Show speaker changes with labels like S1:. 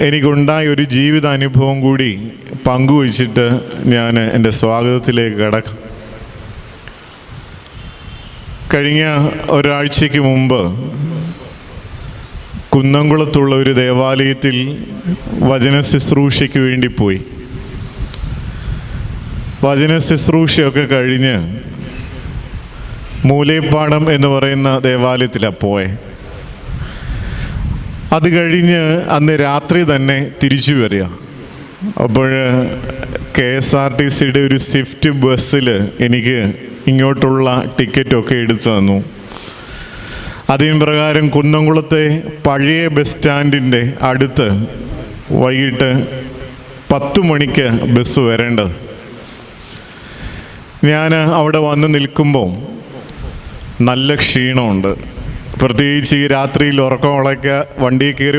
S1: എനിക്കുണ്ടായ ഒരു ജീവിതാനുഭവം കൂടി പങ്കുവച്ചിട്ട് ഞാൻ എൻ്റെ സ്വാഗതത്തിലേക്ക് കടക്കാം. കഴിഞ്ഞ ഒരാഴ്ചയ്ക്ക് മുമ്പ് കുന്നംകുളത്തുള്ള ഒരു ദേവാലയത്തിൽ വചന ശുശ്രൂഷയ്ക്ക് വേണ്ടി പോയി. വചന ശുശ്രൂഷയൊക്കെ കഴിഞ്ഞ് മൂലേപ്പാടം എന്ന് പറയുന്ന ദേവാലയത്തിലാണ് പോയത്. അത് കഴിഞ്ഞ് അന്ന് രാത്രി തന്നെ തിരിച്ചു വരിക. അപ്പോൾ KSRTCയുടെ ഒരു സ്വിഫ്റ്റ് ബസ്സിൽ എനിക്ക് ഇങ്ങോട്ടുള്ള ടിക്കറ്റൊക്കെ എടുത്തു തന്നു. അതിന് പ്രകാരം കുന്നംകുളത്തെ പഴയ ബസ് സ്റ്റാൻഡിൻ്റെ അടുത്ത് വൈകിട്ട് 10 മണിക്ക് ബസ് വരേണ്ടത്. ഞാൻ അവിടെ വന്ന് നിൽക്കുമ്പോൾ നല്ല ക്ഷീണമുണ്ട്. പ്രത്യേകിച്ച് ഈ രാത്രിയിൽ ഉറക്കം ഉളയ്ക്കുക, വണ്ടിയിൽ കയറി